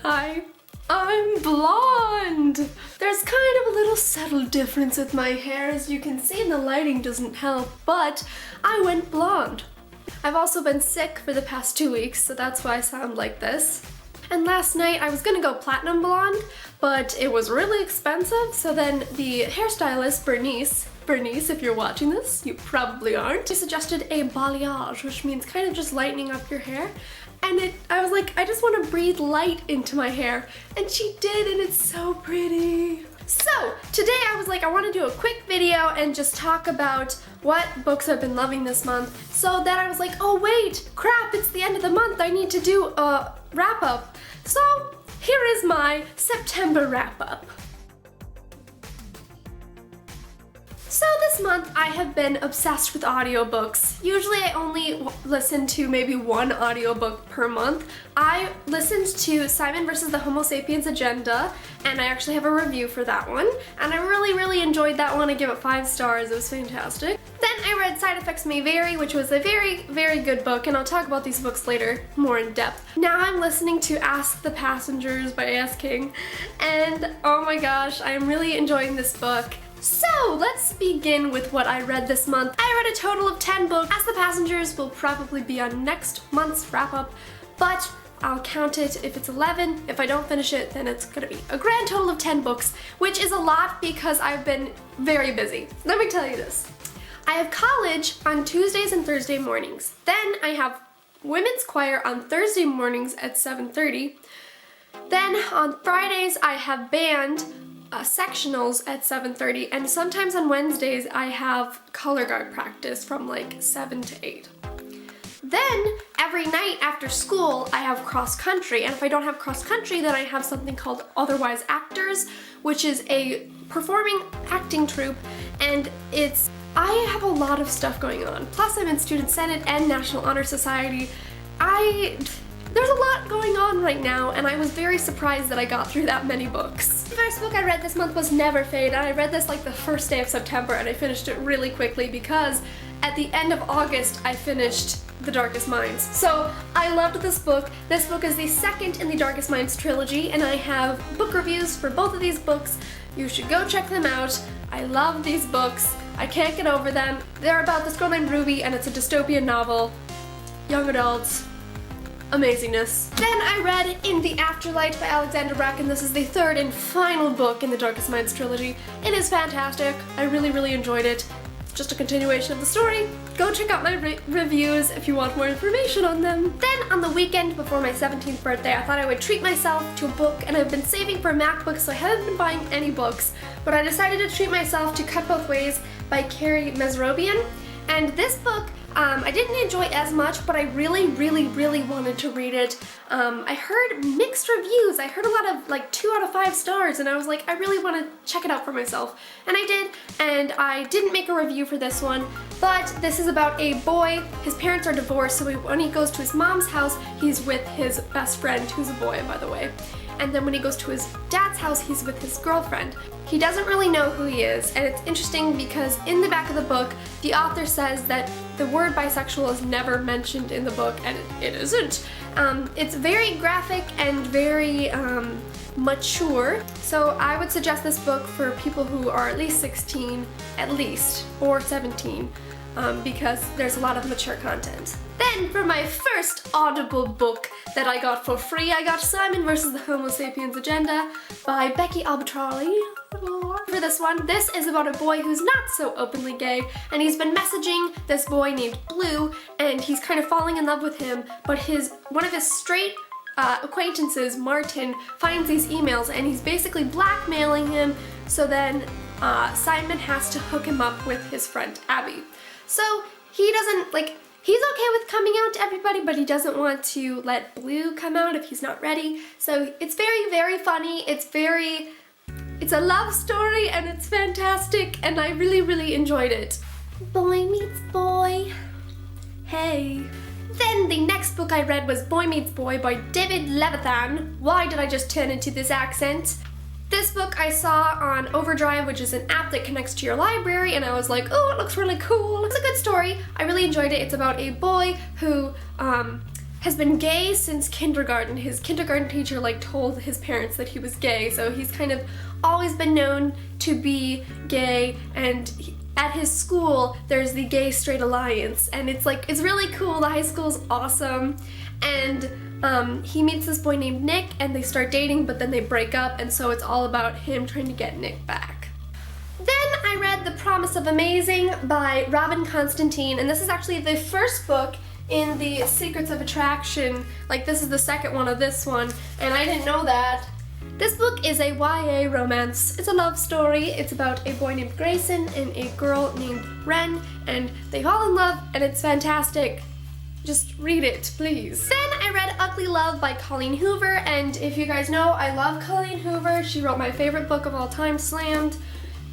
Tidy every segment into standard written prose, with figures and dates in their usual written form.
Hi, I'm blonde! There's kind of a little subtle difference with my hair, as you can see, and the lighting doesn't help, but I went blonde. I've also been sick for the past 2 weeks, so that's why I sound like this. And last night I was gonna go platinum blonde, but it was really expensive, so then the hairstylist, Bernice, if you're watching this, you probably aren't, she suggested a balayage, which means kind of just lightening up your hair. And I was like, I just want to breathe light into my hair. And she did, and it's so pretty. So, today I was like, I want to do a quick video and just talk about what books I've been loving this month. So then I was like, oh wait, crap, it's the end of the month. I need to do a wrap up. So, here is my September wrap up. So this month I have been obsessed with audiobooks. Usually I only listen to maybe one audiobook per month. I listened to Simon vs. the Homo Sapiens Agenda, and I actually have a review for that one. And I really enjoyed that one. I give it 5 stars. It was fantastic. Then I read Side Effects May Vary, which was a very good book, and I'll talk about these books later, more in depth. Now I'm listening to Ask the Passengers by A.S. King, and oh my gosh, I'm really enjoying this book. So, let's begin with what I read this month. I read a total of 10 books. Ask the Passengers will probably be on next month's wrap-up, but I'll count it if it's 11. If I don't finish it, then it's gonna be a grand total of 10 books, which is a lot because I've been very busy. Let me tell you this. I have college on Tuesdays and Thursday mornings. Then I have women's choir on Thursday mornings at 7:30. Then on Fridays I have band sectionals at 7:30, and sometimes on Wednesdays I have color guard practice from like 7 to 8. Then every night after school I have cross country, and if I don't have cross country then I have something called Otherwise Actors, which is a performing acting troupe, and I have a lot of stuff going on. Plus I'm in Student Senate and National Honor Society. There's a lot going on right now, and I was very surprised that I got through that many books. The first book I read this month was Never Fade, and I read this like the first day of September, and I finished it really quickly because at the end of August I finished The Darkest Minds. So I loved this book. This book is the second in the Darkest Minds trilogy, and I have book reviews for both of these books. You should go check them out. I love these books. I can't get over them. They're about this girl named Ruby, and it's a dystopian novel. Young adults. Amazingness. Then I read In the Afterlight by Alexandra Bracken. This is the third and final book in the Darkest Minds trilogy. It is fantastic. I really enjoyed it. It's just a continuation of the story. Go check out my reviews if you want more information on them. Then on the weekend before my 17th birthday, I thought I would treat myself to a book, and I've been saving for a MacBook, so I haven't been buying any books, but I decided to treat myself to Cut Both Ways by Carrie Mesrobian. And this book I didn't enjoy as much, but I really wanted to read it. I heard mixed reviews. I heard a lot of like 2 out of 5 stars, and I was like, I really want to check it out for myself. And I did, and I didn't make a review for this one, but this is about a boy. His parents are divorced, so when he goes to his mom's house, he's with his best friend, who's a boy, by the way. And then when he goes to his dad's house, he's with his girlfriend. He doesn't really know who he is, and it's interesting because in the back of the book, the author says that the word bisexual is never mentioned in the book, and it isn't. It's very graphic and very mature, so I would suggest this book for people who are at least 16, or 17, because there's a lot of mature content. Then, for my first Audible book that I got for free, I got Simon vs. the Homo Sapiens Agenda by Becky Albertalli. For this one, this is about a boy who's not so openly gay, and he's been messaging this boy named Blue, and he's kind of falling in love with him, but one of his straight acquaintances, Martin, finds these emails, and he's basically blackmailing him, so then Simon has to hook him up with his friend Abby. So he doesn't, he's okay with coming out to everybody, but he doesn't want to let Blue come out if he's not ready. So it's very funny. It's a love story, and it's fantastic, and I really enjoyed it. Boy meets boy. Hey. Then the next book I read was Boy Meets Boy by David Levithan. Why did I just turn into this accent? This book I saw on Overdrive, which is an app that connects to your library, and I was like, oh, it looks really cool. It's a good story. I really enjoyed it. It's about a boy who has been gay since kindergarten. His kindergarten teacher like told his parents that he was gay, so he's kind of always been known to be gay, and at his school there's the Gay Straight Alliance, and it's really cool. The high school is awesome, and he meets this boy named Nick, and they start dating, but then they break up, and so it's all about him trying to get Nick back. Then I read The Promise of Amazing by Robin Constantine, and this is actually the first book in the Secrets of Attraction. Like, this is the second one of this one, and I didn't know that. This book is a YA romance. It's a love story. It's about a boy named Grayson and a girl named Ren, and they fall in love, and it's fantastic. Just read it, please. Then I read Ugly Love by Colleen Hoover, and if you guys know, I love Colleen Hoover. She wrote my favorite book of all time, Slammed,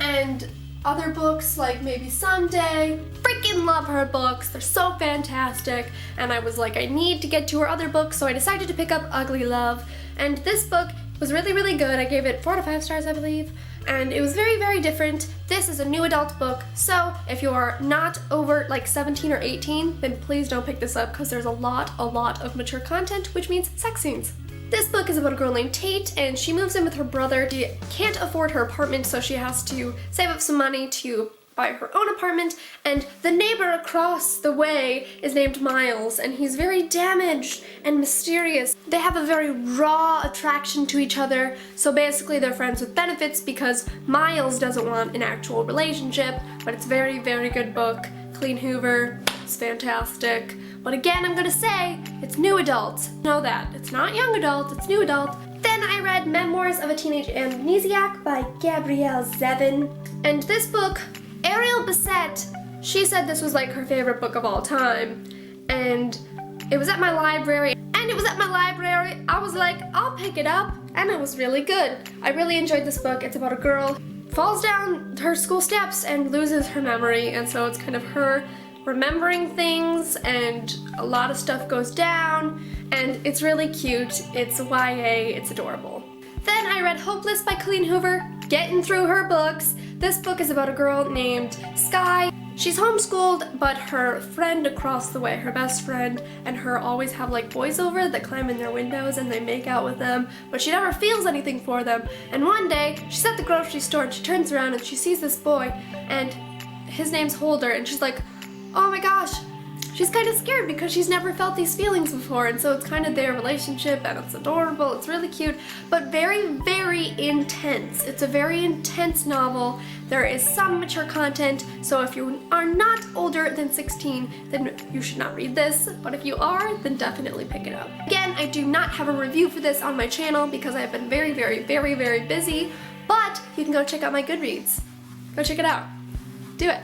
and other books like Maybe Someday. Freaking love her books. They're so fantastic, and I was like, I need to get to her other books, so I decided to pick up Ugly Love, and this book was really, really good. I gave it 4 to 5 stars, I believe, and it was very, very different. This is a new adult book, so if you are not over like 17 or 18, then please don't pick this up because there's a lot of mature content, which means sex scenes. This book is about a girl named Tate, and she moves in with her brother. She can't afford her apartment, so she has to save up some money to buy her own apartment, and the neighbor across the way is named Miles, and he's very damaged and mysterious. They have a very raw attraction to each other, so basically they're friends with benefits because Miles doesn't want an actual relationship, but it's a very, very good book. Colleen Hoover, it's fantastic. But again, I'm gonna say, it's new adult. Know that. It's not young adult, it's new adult. Then I read Memoirs of a Teenage Amnesiac by Gabrielle Zevin, and this book, Ariel Bissett, she said this was like her favorite book of all time, and it was at my library, I was like, I'll pick it up, and it was really good. I really enjoyed this book. It's about a girl falls down her school steps and loses her memory, and so it's kind of her remembering things, and a lot of stuff goes down, and it's really cute. It's YA, it's adorable. Then I read Hopeless by Colleen Hoover, getting through her books. This book is about a girl named Sky. She's homeschooled, but her friend across the way, her best friend, and her always have like boys over that climb in their windows and they make out with them, but she never feels anything for them. And one day, she's at the grocery store and she turns around and she sees this boy, and his name's Holder, and she's like, oh my gosh. She's kind of scared because she's never felt these feelings before, and so it's kind of their relationship, and it's adorable, it's really cute, but very, very intense. It's a very intense novel. There is some mature content, so if you are not older than 16, then you should not read this, but if you are, then definitely pick it up. Again, I do not have a review for this on my channel because I've been very, very, very, very busy, but you can go check out my Goodreads. Go check it out. Do it.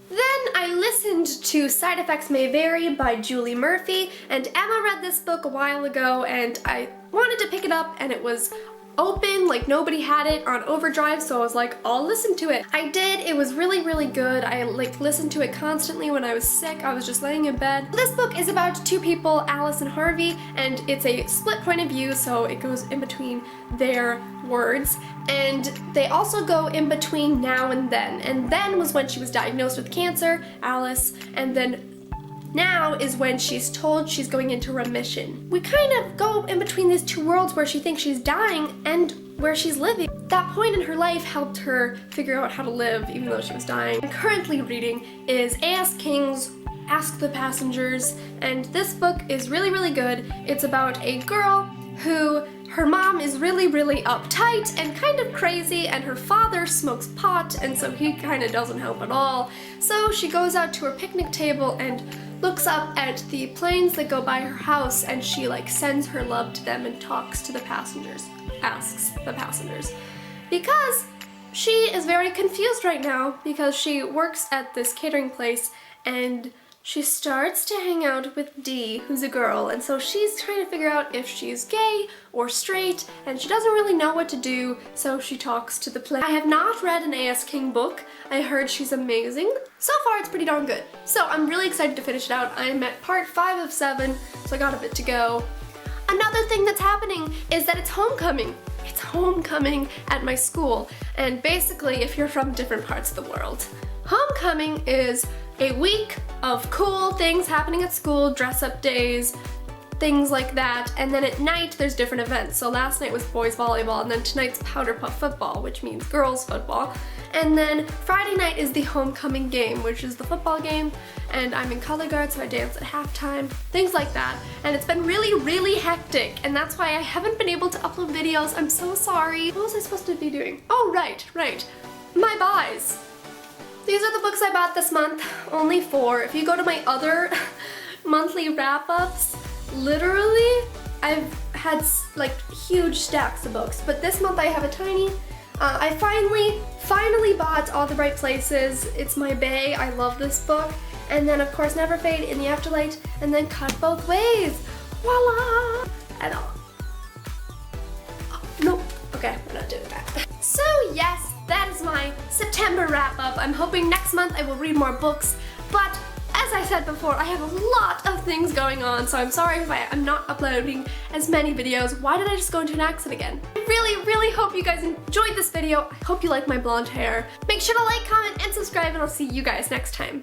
Then I listened to Side Effects May Vary by Julie Murphy, and Emma read this book a while ago, and I wanted to pick it up, and it was open, like nobody had it on overdrive, so I was like, I'll listen to it. I did. It was really, really good. I like listened to it constantly when I was sick. I was just laying in bed. This book is about two people, Alice and Harvey, and it's a split point of view, so it goes in between their words, and they also go in between now and then was when she was diagnosed with cancer, Alice, and then now is when she's told she's going into remission. We kind of go in between these two worlds where she thinks she's dying and where she's living. That point in her life helped her figure out how to live even though she was dying. I'm currently reading is A.S. King's Ask the Passengers, and this book is really, really good. It's about a girl who her mom is really, really uptight and kind of crazy, and her father smokes pot, and so he kind of doesn't help at all. So she goes out to her picnic table and looks up at the planes that go by her house, and she like sends her love to them and talks to the passengers, asks the passengers. Because she is very confused right now because she works at this catering place, and she starts to hang out with Dee, who's a girl, and so she's trying to figure out if she's gay or straight, and she doesn't really know what to do, so she talks to the plane. I have not read an A.S. King book. I heard she's amazing. So far, it's pretty darn good. So I'm really excited to finish it out. I'm at part 5 of 7, so I got a bit to go. Another thing that's happening is that it's homecoming. It's homecoming at my school, and basically, if you're from different parts of the world, homecoming is a week of cool things happening at school, dress-up days. things like that. And then at night, there's different events. So last night was boys volleyball, and then tonight's powder puff football, which means girls football. And then Friday night is the homecoming game, which is the football game, and I'm in color guard, so I dance at halftime, things like that. And it's been really, really hectic, and that's why I haven't been able to upload videos. I'm so sorry. What was I supposed to be doing? Oh, right. My buys. These are the books I bought this month, only 4. If you go to my other monthly wrap-ups, literally, I've had like huge stacks of books, but this month I have a tiny. I finally bought All the Right Places. It's my bae. I love this book. And then of course Never Fade, In the Afterlight, and then Cut Both Ways. Voila! And all. Oh, nope. Okay, we're not doing that. So yes, that is my September wrap-up. I'm hoping next month I will read more books, but as I said before, I have a lot of things going on, so I'm sorry if I'm not uploading as many videos. Why did I just go into an accent again? I really, really hope you guys enjoyed this video. I hope you like my blonde hair. Make sure to like, comment, and subscribe, and I'll see you guys next time.